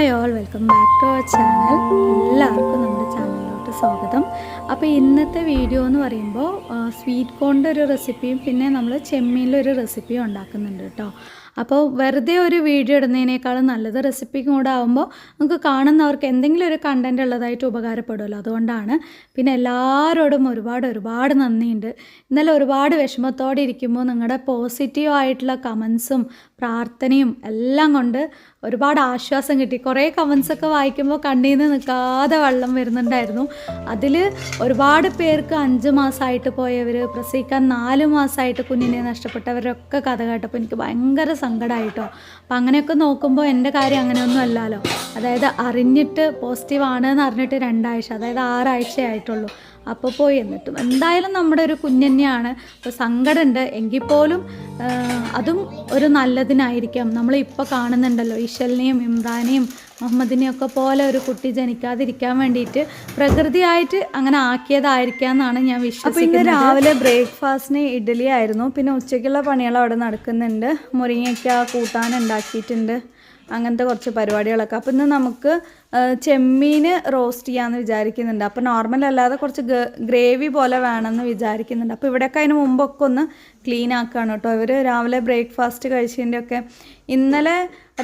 Hi all, welcome back to our channel. എല്ലാവർക്കും നമ്മുടെ ചാനലിലോട്ട് സ്വാഗതം. അപ്പോൾ ഇന്നത്തെ വീഡിയോ എന്ന് പറയുമ്പോൾ സ്വീറ്റ് കോണിൻ്റെ ഒരു റെസിപ്പിയും പിന്നെ നമ്മൾ ചെമ്മീനിലൊരു റെസിപ്പിയും ഉണ്ടാക്കുന്നുണ്ട് കേട്ടോ. അപ്പോൾ വെറുതെ ഒരു വീഡിയോ ഇടുന്നതിനേക്കാളും നല്ലത് റെസിപ്പിക്കും കൂടെ ആകുമ്പോൾ നമുക്ക് കാണുന്നവർക്ക് എന്തെങ്കിലും ഒരു കണ്ടൻറ്റ് ഉള്ളതായിട്ട് ഉപകാരപ്പെടുമല്ലോ. അതുകൊണ്ടാണ്. പിന്നെ എല്ലാവരോടും ഒരുപാട് നന്ദിയുണ്ട്. ഇന്നലെ ഒരുപാട് വിഷമത്തോടെ ഇരിക്കുമ്പോൾ നിങ്ങളുടെ പോസിറ്റീവ് ആയിട്ടുള്ള കമൻസും പ്രാർത്ഥനയും എല്ലാം കൊണ്ട് ഒരുപാട് ആശ്വാസം കിട്ടി. കുറേ കമൻസൊക്കെ വായിക്കുമ്പോൾ കണ്ണിൽ നിന്ന് നിൽക്കാതെ വെള്ളം വരുന്നുണ്ടായിരുന്നു. അതിൽ ഒരുപാട് പേർക്ക് 5 മാസമായിട്ട് പോയവർ, പ്രസവിക്കാൻ 4 മാസമായിട്ട് കുഞ്ഞിനെ നഷ്ടപ്പെട്ടവരൊക്കെ കഥ കേട്ടപ്പോൾ എനിക്ക് ഭയങ്കര സങ്കടമായിട്ടോ. അപ്പം അങ്ങനെയൊക്കെ നോക്കുമ്പോൾ എൻ്റെ കാര്യം അങ്ങനെയൊന്നും അല്ലല്ലോ. അതായത് അറിഞ്ഞിട്ട് പോസിറ്റീവ് ആണെന്ന് അറിഞ്ഞിട്ട് 2 ആഴ്ച, അതായത് 6 ആഴ്ചയായിട്ടുള്ളൂ. അപ്പോൾ പോയി. എന്നിട്ടും എന്തായാലും നമ്മുടെ ഒരു കുഞ്ഞന്നെയാണ്. അപ്പോൾ സങ്കടമുണ്ട് എങ്കിൽ പോലും അതും ഒരു നല്ലതിനായിരിക്കാം. നമ്മളിപ്പോൾ കാണുന്നുണ്ടല്ലോ ഇശലിനെയും ഇമ്രാനെയും മുഹമ്മദിനെയും ഒക്കെ പോലെ ഒരു കുട്ടി ജനിക്കാതിരിക്കാൻ വേണ്ടിയിട്ട് പ്രകൃതിയായിട്ട് അങ്ങനെ ആക്കിയതായിരിക്കാം എന്നാണ് ഞാൻ വിശ്വസിക്കുന്നത്. ഇന്ന് രാവിലെ ബ്രേക്ക്ഫാസ്റ്റിന് ഇഡ്ഡലി ആയിരുന്നു. പിന്നെ ഉച്ചയ്ക്കുള്ള പണികൾ അവിടെ നടക്കുന്നുണ്ട്. മുരിങ്ങയ്ക്ക കൂട്ടാൻ ഉണ്ടാക്കിയിട്ടുണ്ട്. അങ്ങനത്തെ കുറച്ച് പരിപാടികളൊക്കെ. അപ്പോൾ ഇന്ന് നമുക്ക് ചെമ്മീൻ റോസ്റ്റ് ചെയ്യാമെന്ന് വിചാരിക്കുന്നുണ്ട്. അപ്പോൾ നോർമൽ അല്ലാതെ കുറച്ച് ഗ്രേവി പോലെ വേണമെന്ന് വിചാരിക്കുന്നുണ്ട്. അപ്പോൾ ഇവിടെയൊക്കെ അതിന് മുമ്പൊക്കെ ഒന്ന് ക്ലീൻ ആക്കുകയാണ് കേട്ടോ. ഇവർ രാവിലെ ബ്രേക്ക്ഫാസ്റ്റ് കഴിച്ചതിൻ്റെയൊക്കെ. ഇന്നലെ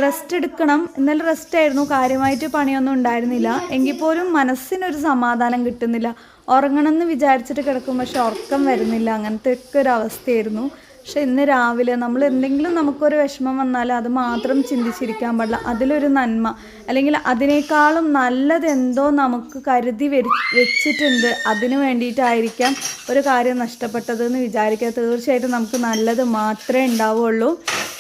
റെസ്റ്റ് എടുക്കണം, ഇന്നലെ റെസ്റ്റ് ആയിരുന്നു, കാര്യമായിട്ട് പണിയൊന്നും ഉണ്ടായിരുന്നില്ല. എങ്കിൽ പോലും മനസ്സിനൊരു സമാധാനം കിട്ടുന്നില്ല. ഉറങ്ങണമെന്ന് വിചാരിച്ചിട്ട് കിടക്കും, പക്ഷെ ഉറക്കം വരുന്നില്ല. അങ്ങനത്തെ ഒക്കെ ഒരു അവസ്ഥയായിരുന്നു. പക്ഷെ ഇന്ന് രാവിലെ നമ്മൾ എന്തെങ്കിലും നമുക്കൊരു വിഷമം വന്നാൽ അത് മാത്രം ചിന്തിച്ചിരിക്കാൻ പാടില്ല. അതിലൊരു നന്മ അല്ലെങ്കിൽ അതിനേക്കാളും നല്ലതെന്തോ നമുക്ക് കരുതി വെച്ചിട്ടുണ്ട്. അതിന് വേണ്ടിയിട്ടായിരിക്കാം ഒരു കാര്യം നഷ്ടപ്പെട്ടതെന്ന് വിചാരിക്കുക. തീർച്ചയായിട്ടും നമുക്ക് നല്ലത് മാത്രമേ ഉണ്ടാവുള്ളൂ.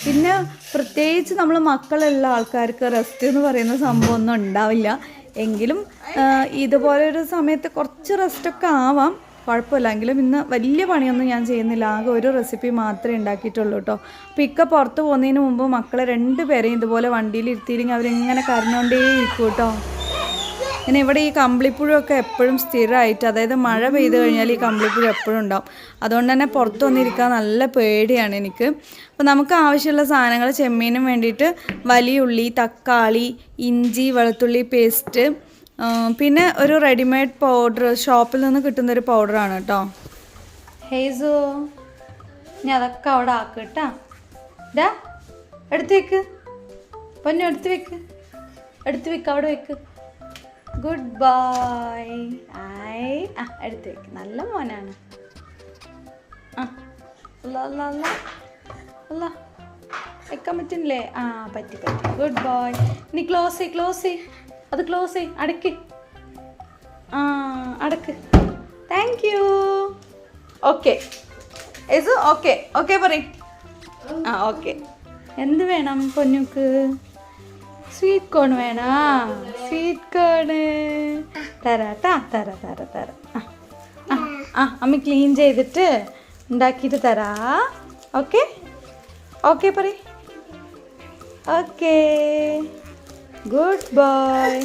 പിന്നെ പ്രത്യേകിച്ച് നമ്മൾ മക്കളുള്ള ആൾക്കാർക്ക് റെസ്റ്റ് എന്ന് പറയുന്ന സംഭവമൊന്നും ഉണ്ടാവില്ല. എങ്കിലും ഇതുപോലൊരു സമയത്ത് കുറച്ച് റെസ്റ്റൊക്കെ ആവാം, കുഴപ്പമില്ല. എങ്കിലും ഇന്ന് വലിയ പണിയൊന്നും ഞാൻ ചെയ്യുന്നില്ല. ആകെ ഒരു റെസിപ്പി മാത്രമേ ഉണ്ടാക്കിയിട്ടുള്ളൂ കേട്ടോ. അപ്പോൾ ഇക്ക പുറത്ത് പോകുന്നതിന് മുമ്പ് മക്കളെ 2 പേരെയും ഇതുപോലെ വണ്ടിയിൽ ഇരുത്തിയില്ലെങ്കിൽ അവരിങ്ങനെ കരഞ്ഞുകൊണ്ടേ ഇരിക്കും കേട്ടോ. പിന്നെ ഇവിടെ ഈ കമ്പിളിപ്പുഴൊക്കെ എപ്പോഴും സ്ഥിരമായിട്ട്, അതായത് മഴ പെയ്ത് കഴിഞ്ഞാൽ ഈ കമ്പിളിപ്പുഴ എപ്പോഴും ഉണ്ടാവും. അതുകൊണ്ട് തന്നെ പുറത്ത് വന്നിരിക്കാൻ നല്ല പേടിയാണ് എനിക്ക്. അപ്പോൾ നമുക്ക് ആവശ്യമുള്ള സാധനങ്ങൾ ചെമ്മീനും വേണ്ടിയിട്ട് വലിയ ഉള്ളി, തക്കാളി, ഇഞ്ചി, വെളുത്തുള്ളി പേസ്റ്റ്, പിന്നെ ഒരു റെഡിമെയ്ഡ് പൗഡർ, ഷോപ്പിൽ നിന്ന് കിട്ടുന്നൊരു പൗഡറാണ് കേട്ടോ. ഹേസു ഇനി അതൊക്കെ അവിടെ ആക്കുക കേട്ടോ. ഇതാ എടുത്ത് വെക്ക് പൊന്നു, എടുത്ത് വെക്ക് അവിടെ വെക്ക്. Good bye. എടുത്ത് വെക്ക്, നല്ല മോനാണ്. അല്ല വെക്കാൻ പറ്റുന്നില്ലേ? പറ്റി. Good bye. ഇനി ക്ലോസ് അത് ക്ലോസ് ചെയ്, അടയ്ക്ക്. അടക്ക്. Thank you. ഓക്കെ ഓക്കെ പറയും. ഓക്കെ. എന്ത് വേണം പൊന്നുക്ക്? സ്വീറ്റ് കോൺ വേണോ? സ്വീറ്റ് കോണ് തരാട്ടാ. തരാം. അമ്മ ക്ലീൻ ചെയ്തിട്ട് ഉണ്ടാക്കിയിട്ട് തരാ. ഓക്കെ പറയും. Okay, good bye.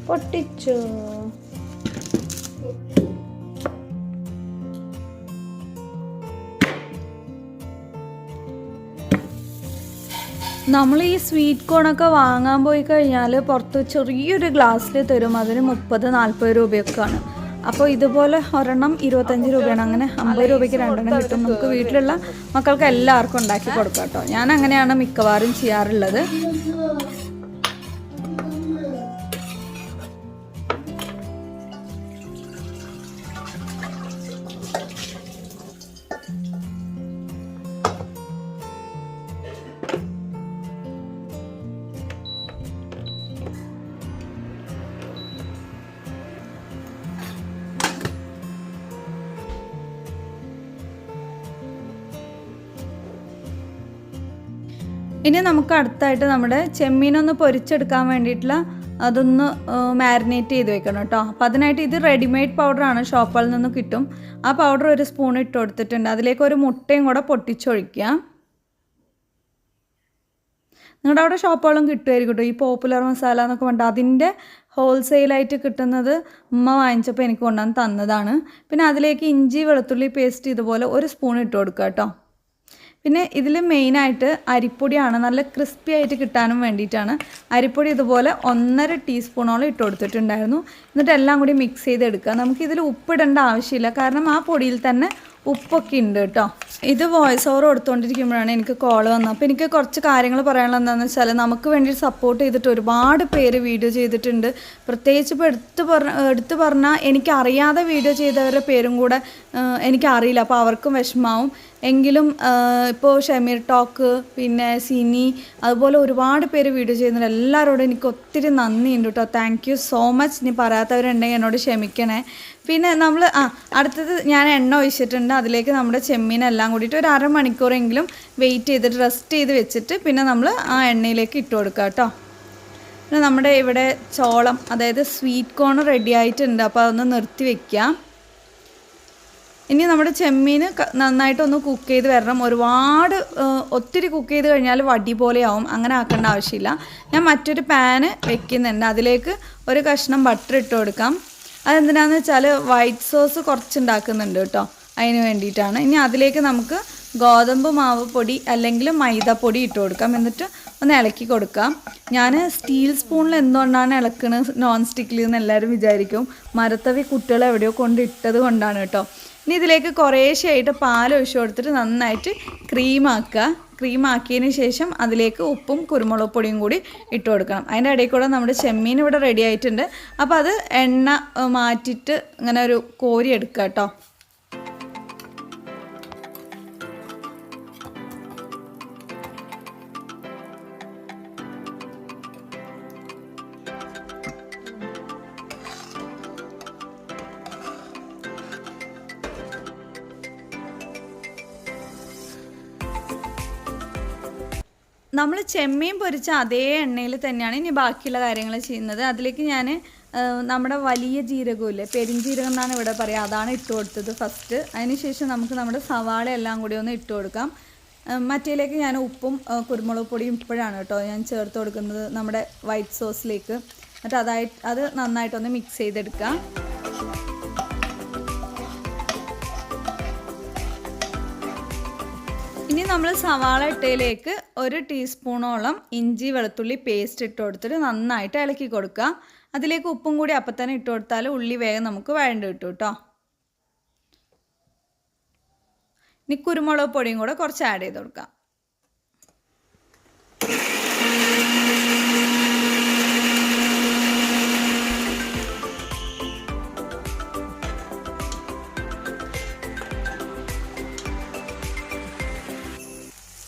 പൊട്ടിച്ചു. നമ്മൾ ഈ സ്വീറ്റ് കോണൊക്കെ വാങ്ങാൻ പോയി കഴിഞ്ഞാൽ പുറത്ത് ചെറിയൊരു ഗ്ലാസ്സിൽ തരും. അതിന് 30-40 രൂപയൊക്കെയാണ്. അപ്പോൾ ഇതുപോലെ ഒരെണ്ണം 25 രൂപയാണ്. അങ്ങനെ 50 രൂപയ്ക്ക് 2 എണ്ണം കിട്ടും. നമുക്ക് വീട്ടിലുള്ള മക്കൾക്ക് എല്ലാവർക്കും ഉണ്ടാക്കി കൊടുക്കാം കേട്ടോ. ഞാൻ അങ്ങനെയാണ് മിക്കവാറും ചെയ്യാറുള്ളത്. ഇനി നമുക്ക് അടുത്തായിട്ട് നമ്മുടെ ചെമ്മീനൊന്ന് പൊരിച്ചെടുക്കാൻ വേണ്ടിയിട്ടുള്ള അതൊന്ന് മാരിനേറ്റ് ചെയ്ത് വെക്കണം കേട്ടോ. അപ്പോൾ അതിനായിട്ട് ഇത് റെഡിമെയ്ഡ് പൗഡറാണ്, ഷോപ്പുകളിൽ നിന്ന് കിട്ടും. ആ പൗഡർ ഒരു സ്പൂൺ ഇട്ട് കൊടുത്തിട്ടുണ്ട്. അതിലേക്ക് ഒരു മുട്ടയും കൂടെ പൊട്ടിച്ചൊഴിക്കുക. നിങ്ങളുടെ അവിടെ ഷോപ്പുകളും കിട്ടുമായിരിക്കും കേട്ടോ. ഈ പോപ്പുലർ മസാല എന്നൊക്കെ പറഞ്ഞിട്ട് അതിൻ്റെ ഹോൾസെയിലായിട്ട് കിട്ടുന്നത് ഉമ്മ വാങ്ങിച്ചപ്പോൾ എനിക്ക് കൊണ്ടുവന്ന് തന്നതാണ്. പിന്നെ അതിലേക്ക് ഇഞ്ചി വെളുത്തുള്ളി പേസ്റ്റ് ഇതുപോലെ 1 സ്പൂൺ ഇട്ട് കൊടുക്കുക കേട്ടോ. പിന്നെ ഇതിൽ മെയിനായിട്ട് അരിപ്പൊടിയാണ്, നല്ല ക്രിസ്പി ആയിട്ട് കിട്ടാനും വേണ്ടിയിട്ടാണ്. അരിപ്പൊടി ഇതുപോലെ 1.5 ടീസ്പൂണോളം ഇട്ട് കൊടുത്തിട്ടുണ്ടായിരുന്നു. എന്നിട്ട് എല്ലാം കൂടി മിക്സ് ചെയ്തെടുക്കുക. നമുക്കിതിൽ ഉപ്പിടേണ്ട ആവശ്യമില്ല, കാരണം ആ പൊടിയിൽ തന്നെ ഉപ്പൊക്കെ ഉണ്ട് കേട്ടോ. ഇത് വോയിസ് ഓവർ കൊടുത്തുകൊണ്ടിരിക്കുമ്പോഴാണ് എനിക്ക് കോൾ വന്നത്. അപ്പോൾ എനിക്ക് കുറച്ച് കാര്യങ്ങൾ പറയാനുള്ളത് എന്താണെന്ന് വെച്ചാൽ, നമുക്ക് വേണ്ടി സപ്പോർട്ട് ചെയ്തിട്ട് ഒരുപാട് പേര് വീഡിയോ ചെയ്തിട്ടുണ്ട്. പ്രത്യേകിച്ച് ഇപ്പോൾ എടുത്ത് പറഞ്ഞാൽ എനിക്കറിയാതെ വീഡിയോ ചെയ്തവരുടെ പേരും കൂടെ എനിക്കറിയില്ല, അപ്പോൾ അവർക്കും വിഷമാവും. എങ്കിലും ഇപ്പോൾ ഷമീർ ടോക്ക്, പിന്നെ സിനി, അതുപോലെ ഒരുപാട് പേര് വീഡിയോ ചെയ്യുന്നുണ്ട്. എല്ലാവരോടും എനിക്ക് ഒത്തിരി നന്ദിയുണ്ട് കേട്ടോ. Thank you so much. ഇനി പറയാത്തവരുണ്ടെങ്കിൽ എന്നോട് ക്ഷമിക്കണേ. പിന്നെ നമ്മൾ അടുത്തത് ഞാൻ എണ്ണ ഒഴിച്ചിട്ടുണ്ട്. അതിലേക്ക് നമ്മുടെ ചെമ്മീനെല്ലാം കൂടിയിട്ട് ഒരു അരമണിക്കൂറെങ്കിലും വെയിറ്റ് ചെയ്തിട്ട് റെസ്റ്റ് ചെയ്ത് വെച്ചിട്ട് പിന്നെ നമ്മൾ ആ എണ്ണയിലേക്ക് ഇട്ട് കൊടുക്കുക കേട്ടോ. പിന്നെ നമ്മുടെ ഇവിടെ ചോളം, അതായത് സ്വീറ്റ് കോൺ റെഡി ആയിട്ടുണ്ട്. അപ്പോൾ അതൊന്ന് നിർത്തി വയ്ക്കാം. ഇനി നമ്മുടെ ചെമ്മീൻ നന്നായിട്ടൊന്ന് കുക്ക് ചെയ്ത് വരണം. ഒത്തിരി കുക്ക് ചെയ്ത് കഴിഞ്ഞാൽ വടി പോലെയാവും, അങ്ങനെ ആക്കേണ്ട ആവശ്യമില്ല. ഞാൻ മറ്റൊരു പാന് വെക്കുന്നുണ്ട്. അതിലേക്ക് ഒരു കഷ്ണം ബട്ടർ ഇട്ട് കൊടുക്കാം. അതെന്തിനാന്ന് വെച്ചാൽ വൈറ്റ് സോസ് കുറച്ചുണ്ടാക്കുന്നുണ്ട് കേട്ടോ, അതിന് വേണ്ടിയിട്ടാണ്. ഇനി അതിലേക്ക് നമുക്ക് ഗോതമ്പ് മാവ് പൊടി അല്ലെങ്കിൽ മൈദപ്പൊടി ഇട്ട് കൊടുക്കാം. എന്നിട്ട് ഒന്ന് ഇളക്കി കൊടുക്കാം. ഞാൻ സ്റ്റീൽ സ്പൂണിൽ എന്തുകൊണ്ടാണ് ഇളക്കുന്നത് നോൺ സ്റ്റിക്കിൽ എന്ന് എല്ലാവരും വിചാരിക്കും. മരത്തവി കുട്ടികൾ എവിടെയോ കൊണ്ട് ഇട്ടത് കൊണ്ടാണ് കേട്ടോ. ഇനി ഇതിലേക്ക് കുറേശ്ശെയായിട്ട് പാൽ ഒഴിച്ച് കൊടുത്തിട്ട് നന്നായിട്ട് ക്രീമാക്കിയതിന് ശേഷം അതിലേക്ക് ഉപ്പും കുരുമുളക് പൊടിയും കൂടി ഇട്ട് കൊടുക്കണം. അതിൻ്റെ ഇടയിൽ കൂടെ നമ്മുടെ ചെമ്മീൻ ഇവിടെ റെഡി ആയിട്ടുണ്ട്. അപ്പോൾ അത് എണ്ണ മാറ്റിയിട്ട് ഇങ്ങനെ ഒരു കോരി എടുക്കുക കേട്ടോ. നമ്മൾ ചെമ്മീൻ പൊരിച്ച അതേ എണ്ണയിൽ തന്നെയാണ് ഇനി ബാക്കിയുള്ള കാര്യങ്ങൾ ചെയ്യുന്നത്. അതിലേക്ക് ഞാൻ നമ്മുടെ വലിയ ജീരകമില്ലേ, പെരിഞ്ജീരകം എന്നാണ് ഇവിടെ പറയുക, അതാണ് ഇട്ട് കൊടുത്തത് ഫസ്റ്റ്. അതിനുശേഷം നമുക്ക് നമ്മുടെ സവാള എല്ലാം കൂടി ഒന്ന് ഇട്ട് കൊടുക്കാം. മറ്റേലേക്ക് ഞാൻ ഉപ്പും കുരുമുളക് പൊടിയും ഇപ്പോഴാണ് കേട്ടോ ഞാൻ ചേർത്ത് കൊടുക്കുന്നത് നമ്മുടെ വൈറ്റ് സോസിലേക്ക്. എന്നിട്ട് അത് നന്നായിട്ടൊന്ന് മിക്സ് ചെയ്തെടുക്കാം. ഇനി നമ്മൾ സവാള ഇട്ടയിലേക്ക് 1 ടീസ്പൂണോളം ഇഞ്ചി വെളുത്തുള്ളി പേസ്റ്റ് ഇട്ട് കൊടുത്തിട്ട് നന്നായിട്ട് ഇളക്കി കൊടുക്കുക. അതിലേക്ക് ഉപ്പും കൂടി അപ്പം തന്നെ ഇട്ട് കൊടുത്താൽ ഉള്ളി വേഗം നമുക്ക് വഴണ്ട് കിട്ടും കേട്ടോ. ഇനി കുരുമുളക് പൊടിയും കൂടെ കുറച്ച് ആഡ് ചെയ്ത് കൊടുക്കാം.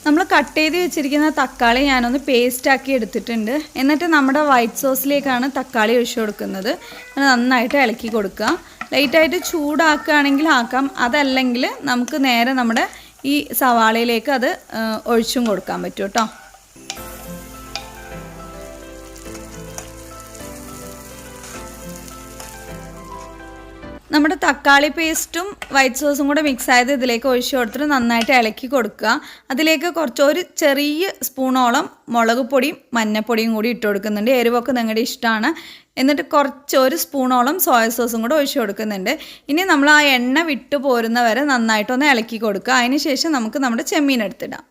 നമ്മൾ കട്ട് ചെയ്ത് വെച്ചിരിക്കുന്ന തക്കാളി ഞാനൊന്ന് പേസ്റ്റാക്കി എടുത്തിട്ടുണ്ട്. എന്നിട്ട് നമ്മുടെ വൈറ്റ് സോസിലേക്കാണ് തക്കാളി ഒഴിച്ചു കൊടുക്കുന്നത്. നന്നായിട്ട് ഇളക്കി കൊടുക്കുക. ലൈറ്റായിട്ട് ചൂടാക്കുകയാണെങ്കിൽ ആക്കാം, അതല്ലെങ്കിൽ നമുക്ക് നേരെ നമ്മുടെ ഈ സവാളയിലേക്ക് അത് ഒഴിച്ചും കൊടുക്കാൻ പറ്റും കേട്ടോ. നമ്മുടെ തക്കാളി പേസ്റ്റും വൈറ്റ് സോസും കൂടെ മിക്സ് ആയത് ഇതിലേക്ക് ഒഴിച്ച് കൊടുത്തിട്ട് നന്നായിട്ട് ഇളക്കി കൊടുക്കുക. അതിലേക്ക് ഒരു ചെറിയ സ്പൂണോളം മുളക് പൊടിയും മഞ്ഞൾപ്പൊടിയും കൂടി ഇട്ട് കൊടുക്കുന്നുണ്ട്. എരിവൊക്കെ നിങ്ങളുടെ ഇഷ്ടമാണ്. എന്നിട്ട് 1 സ്പൂണോളം സോയ സോസും കൂടെ ഒഴിച്ച് കൊടുക്കുന്നുണ്ട്. ഇനി നമ്മൾ ആ എണ്ണ വിട്ടു പോരുന്നവരെ നന്നായിട്ടൊന്ന് ഇളക്കി കൊടുക്കുക. അതിന് ശേഷം നമുക്ക് നമ്മുടെ ചെമ്മീൻ എടുത്തിടാം.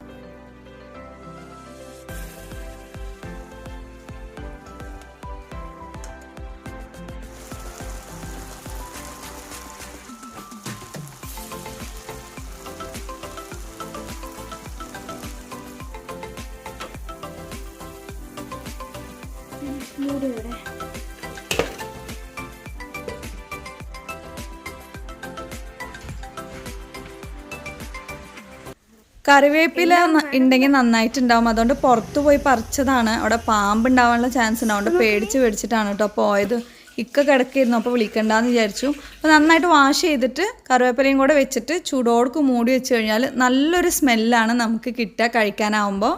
കറിവേപ്പില ഉണ്ടെങ്കിൽ നന്നായിട്ടുണ്ടാവും. അതുകൊണ്ട് പുറത്തു പോയി പറിച്ചതാണ്. അവിടെ പാമ്പ് ഉണ്ടാവാനുള്ള ചാൻസ് ഉണ്ട്. അതുകൊണ്ട് പേടിച്ചിട്ടാണ് കേട്ടോ പോയത്. ഇക്ക കിടക്കായിരുന്നു, അപ്പോൾ വിളിക്കണ്ടെന്ന് വിചാരിച്ചു. അപ്പോൾ നന്നായിട്ട് വാഷ് ചെയ്തിട്ട് കറിവേപ്പിലയും കൂടെ വെച്ചിട്ട് ചൂടോടുക്ക് മൂടി വെച്ച് കഴിഞ്ഞാൽ നല്ലൊരു സ്മെല്ലാണ് നമുക്ക് കിട്ടുക കഴിക്കാനാവുമ്പോൾ.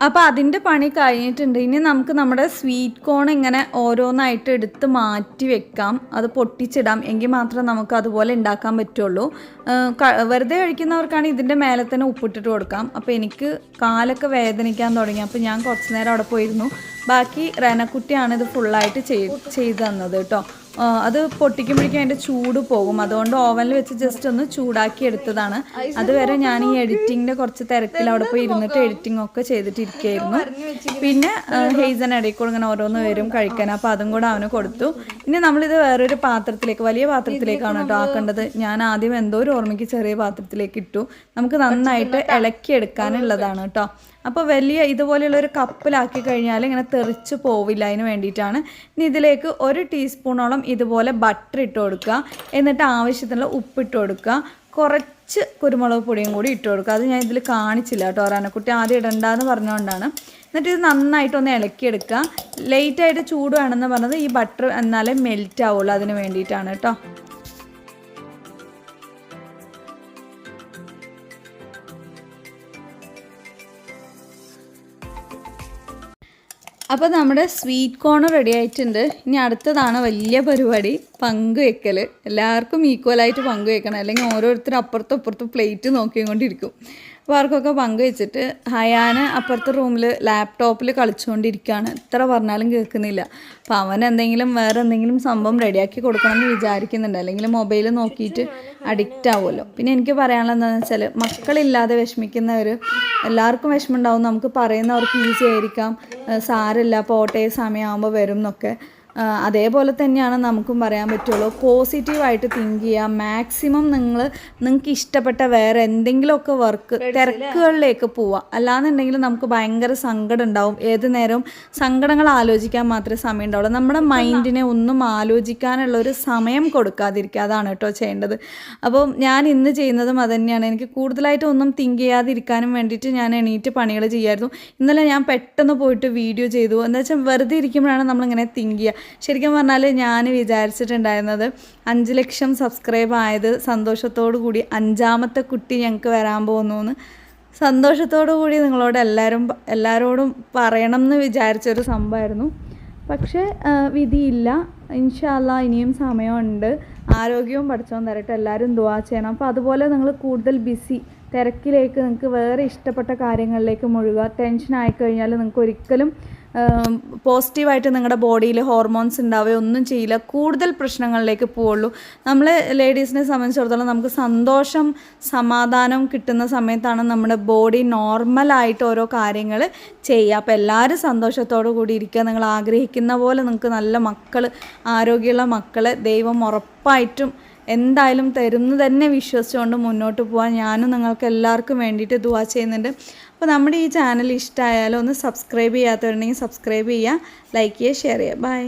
അപ്പോൾ അതിൻ്റെ പണി കഴിഞ്ഞിട്ടുണ്ട്. ഇനി നമുക്ക് നമ്മുടെ സ്വീറ്റ് കോൺ ഇങ്ങനെ ഓരോന്നായിട്ട് എടുത്ത് മാറ്റി വെക്കാം, അത് പൊട്ടിച്ചിടാം, എങ്കിൽ മാത്രമേ നമുക്ക് അതുപോലെ ഉണ്ടാക്കാൻ പറ്റുള്ളൂ. വെറുതെ കഴിക്കുന്നവർക്കാണ് ഇതിൻ്റെ മേലെ തന്നെ ഉപ്പിട്ടിട്ട് കൊടുക്കാം. അപ്പോൾ എനിക്ക് കാലൊക്കെ വേദനിക്കാൻ തുടങ്ങി. അപ്പോൾ ഞാൻ കുറച്ച് നേരം അവിടെ പോയിരുന്നു. ബാക്കി റെനക്കുട്ടിയാണ് ഇത് ഫുള്ളായിട്ട് ചെയ്ത് തന്നത് കേട്ടോ. അത് പൊട്ടിക്കുമ്പോഴേക്കും അതിൻ്റെ ചൂട് പോകും, അതുകൊണ്ട് ഓവനിൽ വെച്ച് ജസ്റ്റ് ഒന്ന് ചൂടാക്കി എടുത്തതാണ്. അതുവരെ ഞാൻ ഈ എഡിറ്റിങ്ങിൻ്റെ കുറച്ച് തിരക്കിൽ അവിടെ പോയി ഇരുന്നിട്ട് എഡിറ്റിംഗ് ഒക്കെ ചെയ്തിട്ടിരിക്കുകയായിരുന്നു. പിന്നെ ഹെയ്സൻ ഇടയിൽ കൂടെ ഇങ്ങനെ ഓരോന്ന് വരും കഴിക്കാൻ, അപ്പോൾ അതും കൂടെ അവന് കൊടുത്തു. ഇനി നമ്മളിത് വേറൊരു പാത്രത്തിലേക്ക്, വലിയ പാത്രത്തിലേക്കാണ് കേട്ടോ ആക്കേണ്ടത്. ഞാൻ ആദ്യം എന്തോ ഒരു ഓർമ്മയ്ക്ക് ചെറിയ പാത്രത്തിലേക്ക് ഇട്ടു. നമുക്ക് നന്നായിട്ട് ഇളക്കി എടുക്കാനുള്ളതാണ് കേട്ടോ. അപ്പോൾ വലിയ ഇതുപോലെയുള്ളൊരു കപ്പിലാക്കി കഴിഞ്ഞാൽ ഇങ്ങനെ തെറിച്ച് പോവില്ല, അതിന് വേണ്ടിയിട്ടാണ്. ഇനി ഇതിലേക്ക് 1 ടീസ്പൂണോളം ഇതുപോലെ ബട്ടർ ഇട്ട് കൊടുക്കുക. എന്നിട്ട് ആവശ്യത്തിനുള്ള ഉപ്പിട്ട് കൊടുക്കുക. കുറച്ച് കുരുമുളക് പൊടിയും കൂടി ഇട്ട് കൊടുക്കുക. അത് ഞാൻ ഇതിൽ കാണിച്ചില്ല കേട്ടോ, റനക്കുട്ടി ആദ്യം ഇടണ്ടെന്ന് പറഞ്ഞുകൊണ്ടാണ്. എന്നിട്ട് ഇത് നന്നായിട്ടൊന്ന് ഇളക്കിയെടുക്കുക. ലേറ്റായിട്ട് ചൂട് വേണമെന്ന് പറഞ്ഞത് ഈ ബട്ടർ എന്നാലേ മെൽറ്റ് ആവുള്ളൂ, അതിന് വേണ്ടിയിട്ടാണ് കേട്ടോ. അപ്പോൾ നമ്മുടെ സ്വീറ്റ് കോൺ റെഡി ആയിട്ടുണ്ട്. ഇനി അടുത്തതാണ് വലിയ പരിപാടി, പങ്കുവെക്കൽ. എല്ലാവർക്കും ഈക്വലായിട്ട് പങ്കുവെക്കണം, അല്ലെങ്കിൽ ഓരോരുത്തരും അപ്പുറത്തും അപ്പുറത്തും പ്ലേറ്റ് നോക്കിക്കൊണ്ടിരിക്കും. അപ്പോൾ അവർക്കൊക്കെ പങ്കുവെച്ചിട്ട് ഹയാന് അപ്പുറത്തെ റൂമിൽ ലാപ്ടോപ്പിൽ കളിച്ചുകൊണ്ടിരിക്കുകയാണ്. എത്ര പറഞ്ഞാലും കേൾക്കുന്നില്ല. അപ്പോൾ അവൻ വേറെ എന്തെങ്കിലും സംഭവം റെഡിയാക്കി കൊടുക്കണമെന്ന് വിചാരിക്കുന്നുണ്ട്, അല്ലെങ്കിൽ മൊബൈൽ നോക്കിയിട്ട് അഡിക്റ്റ് ആവുമല്ലോ. പിന്നെ എനിക്ക് പറയാനുള്ളത് എന്താണെന്ന് വെച്ചാൽ, മക്കളില്ലാതെ വിഷമിക്കുന്നവർ, എല്ലാവർക്കും വിഷമമുണ്ടാവും. നമുക്ക് പറയുന്നവർക്ക് ഈസി ആയിരിക്കാം, സാരമില്ല പോട്ടെ സമയമാകുമ്പോൾ വരും എന്നൊക്കെ. അതേപോലെ തന്നെയാണ് നമുക്കും പറയാൻ പറ്റുള്ളൂ. പോസിറ്റീവായിട്ട് തിങ്ക് ചെയ്യുക. മാക്സിമം നിങ്ങൾക്ക് ഇഷ്ടപ്പെട്ട വേറെ എന്തെങ്കിലുമൊക്കെ വർക്ക് തിരക്കുകളിലേക്ക് പോവുക. അല്ലാന്നുണ്ടെങ്കിൽ നമുക്ക് ഭയങ്കര സങ്കടം ഉണ്ടാവും. ഏത് നേരവും സങ്കടങ്ങൾ ആലോചിക്കാൻ മാത്രമേ സമയം ഉണ്ടാവുള്ളൂ. നമ്മുടെ മൈൻഡിനെ ഒന്നും ആലോചിക്കാനുള്ളൊരു സമയം കൊടുക്കാതിരിക്കുക, അതാണ് കേട്ടോ ചെയ്യേണ്ടത്. അപ്പോൾ ഞാൻ ഇന്ന് ചെയ്യുന്നതും അതുതന്നെയാണ്. എനിക്ക് കൂടുതലായിട്ട് ഒന്നും തിങ്ക് ചെയ്യാതിരിക്കാനും വേണ്ടിയിട്ട് ഞാൻ എണീറ്റ് പണികൾ ചെയ്യായിരുന്നു. ഇന്നലെ ഞാൻ പെട്ടെന്ന് പോയിട്ട് വീഡിയോ ചെയ്തു. എന്താ വെച്ചാൽ വെറുതെ ഇരിക്കുമ്പോഴാണ് നമ്മളിങ്ങനെ തിങ്ക് ചെയ്യുക. ശരിക്കും പറഞ്ഞാൽ ഞാൻ വിചാരിച്ചിട്ടുണ്ടായിരുന്നത് 5 ലക്ഷം സബ്സ്ക്രൈബ് ആയത് സന്തോഷത്തോടു കൂടി 5ാമത്തെ കുട്ടി ഞങ്ങൾക്ക് വരാൻ പോകുന്നു എന്ന് സന്തോഷത്തോടു കൂടി നിങ്ങളോട് എല്ലാവരോടും പറയണം എന്ന് വിചാരിച്ചൊരു സംഭവമായിരുന്നു. പക്ഷേ വിധിയില്ല. ഇൻഷാ അല്ലാഹ് ഇനിയും സമയമുണ്ട്. ആരോഗ്യവും പഠിച്ചോൻ തരട്ടെ. എല്ലാവരും ദുആ ചെയ്യണം. അപ്പോൾ അതുപോലെ നിങ്ങൾ കൂടുതൽ തിരക്കിലേക്ക്, നിങ്ങൾക്ക് വേറെ ഇഷ്ടപ്പെട്ട കാര്യങ്ങളിലേക്ക് മുഴുകുക. ടെൻഷൻ ആയിക്കഴിഞ്ഞാൽ നിങ്ങൾക്ക് ഒരിക്കലും പോസിറ്റീവായിട്ട് നിങ്ങളുടെ ബോഡിയിൽ ഹോർമോൺസ് ഉണ്ടാവുകയോ ഒന്നും ചെയ്യില്ല, കൂടുതൽ പ്രശ്നങ്ങളിലേക്ക് പോവുള്ളൂ. നമ്മൾ ലേഡീസിനെ സംബന്ധിച്ചിടത്തോളം നമുക്ക് സന്തോഷം സമാധാനം കിട്ടുന്ന സമയത്താണ് നമ്മുടെ ബോഡി നോർമലായിട്ട് ഓരോ കാര്യങ്ങൾ ചെയ്യുക. അപ്പോൾ എല്ലാവരും സന്തോഷത്തോടു കൂടി ഇരിക്കുക. നിങ്ങൾ ആഗ്രഹിക്കുന്ന പോലെ നിങ്ങൾക്ക് നല്ല മക്കൾ, ആരോഗ്യമുള്ള മക്കളെ ദൈവം ഉറപ്പായിട്ടും എന്തായാലും തരുന്നു തന്നെ വിശ്വസിച്ചുകൊണ്ട് മുന്നോട്ട് പോകാൻ ഞാനും നിങ്ങൾക്ക് എല്ലാവർക്കും വേണ്ടിയിട്ട് ദുആ ചെയ്യുന്നുണ്ട്. അപ്പോൾ നമ്മുടെ ഈ ചാനൽ ഇഷ്ടമായാലും ഒന്ന് സബ്സ്ക്രൈബ് ചെയ്യാത്തവരുണ്ടെങ്കിൽ സബ്സ്ക്രൈബ് ചെയ്യുക, ലൈക്ക് ചെയ്യുക, ഷെയർ ചെയ്യുക. ബൈ.